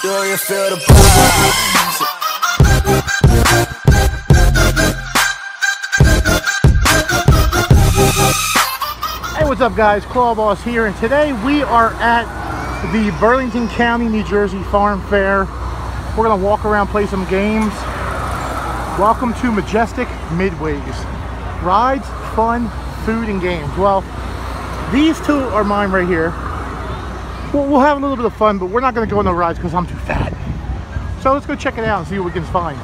Do you feel the vibes? Hey, what's up guys? ClawBoss here, and today we are at the Burlington County, New Jersey Farm Fair. We're gonna walk around, play some games. Welcome to Majestic Midways. Rides, fun, food, and games. Well, these two are mine right here. We'll have a little bit of fun, but we're not gonna go on the rides because I'm too fat. So let's go check it out and see what we can find.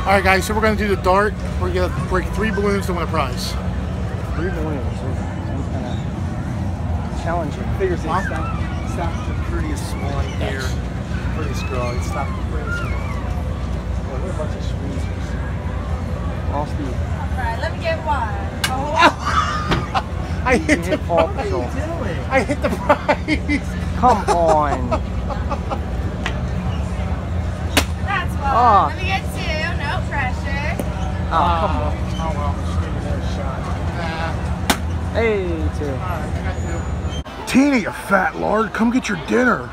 Alright guys, so we're going to do the dart. We're going to break 3 balloons to win a prize. 3 balloons? Sounds kind of challenging. Figures stop the prettiest one here. Prettiest girl. It's stop the prettiest one. Well, we're a bunch of squeezers. All speed. Alright, let me get one. Oh. I hit the prize. What are you doing? I hit the prize. Come on. That's one. Oh. Let me get 2. No pressure. Oh, come on. Oh well, just give me another shot. Hey, 2. Alright, I got 2. Tina, you fat lard, come get your dinner.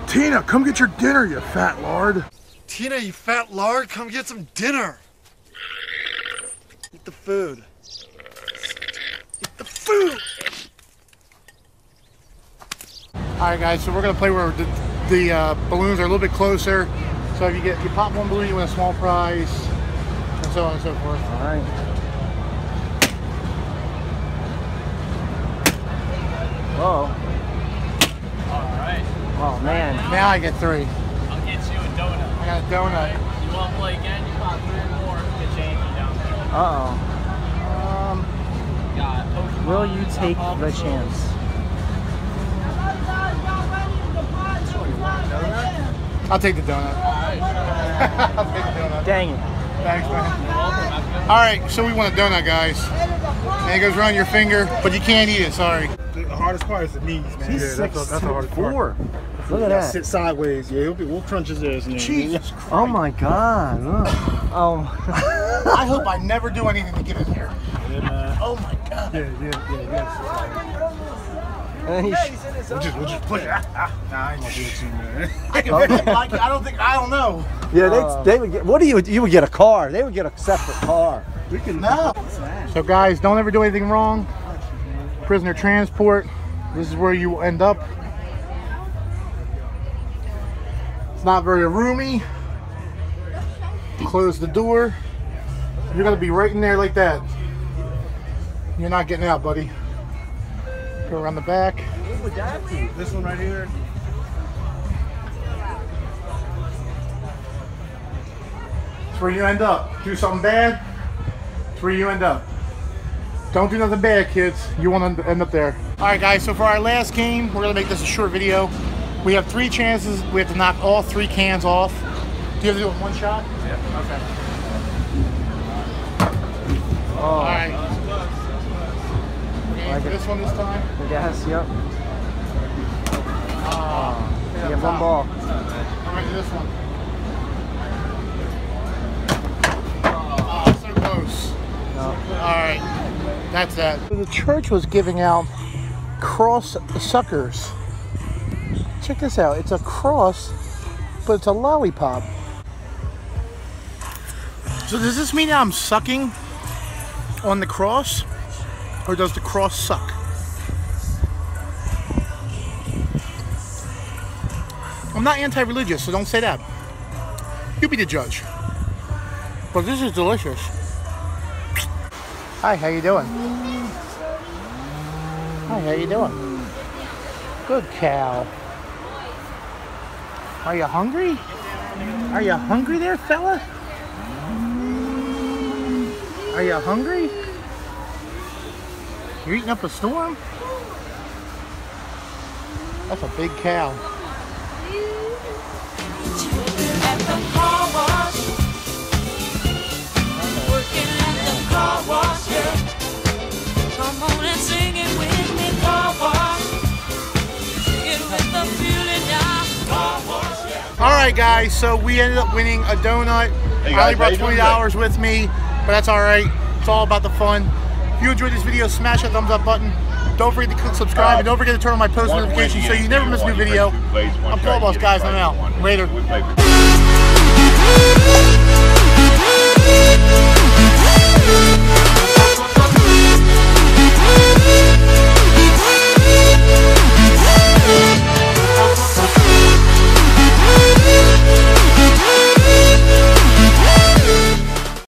Tina, come get your dinner, you fat lard. Tina, you fat lard, come get some dinner. Eat the food. Eat the food. Alright guys, so we're going to play where the balloons are a little bit closer. So if you pop 1 balloon, you win a small prize, and so on and so forth. Alright. Whoa. Alright. Oh man. Now I get 3. I'll get you a donut. I got a donut. You want to play again? You got 3 more. Get change down there. Uh-oh. Got Pokemon. Will you take the chance? I'll take the donut. I'll take the donut. Dang it. Thanks, man. Alright, so we want a donut, guys. And it goes around your finger, but you can't eat it, sorry. The hardest part is the knees, man. He's that's the hardest part. Look at that. Sit sideways, yeah. We'll crunch his ass in there. Jesus Christ. Oh my God. Look. Oh. I hope I never do anything to get in here. Yeah, man. Oh my God. And We'll just push it. Nah, I ain't gonna do it to you, man. I can like it. I don't know. yeah, they would get. What do you would get a car? They would get a separate car. We can. No. So guys, don't ever do anything wrong. Prisoner transport. This is where you end up. It's not very roomy. Close the door. You're gonna be right in there like that. You're not getting out, buddy. Go around the back. What would that be? This one right here. It's where you end up. Do something bad, it's where you end up. Don't do nothing bad, kids. You want to end up there. Alright guys, so for our last game, we're going to make this a short video. We have 3 chances. We have to knock all 3 cans off. Do you have to do it in 1 shot? Yeah. Okay. Oh. Alright. We're going for this one this time. I guess. Yep. You have 1 ball. I'm ready for this one. Oh, so close. No. Alright. That's that. The church was giving out cross suckers. Check this out. It's a cross, but it's a lollipop. So does this mean that I'm sucking on the cross, or does the cross suck? I'm not anti-religious, so don't say that. You be the judge. But this is delicious. Hi, how you doing? Hi, how you doing? Good cow. Are you hungry? Are you hungry there, fella? Are you hungry? You're eating up a storm? That's a big cow. At the car wash, working at the car wash, yeah. Come on and sing it with me, car wash. Sing it with the feeling, yeah. Car wash, yeah. All right, guys. So we ended up winning a donut. I only brought $20 with me, but that's all right. It's all about the fun. If you enjoyed this video, smash that thumbs up button. Don't forget to click subscribe, and don't forget to turn on my post notifications so you never miss a new video. I'm ClawBoss, guys. I'm out. Later.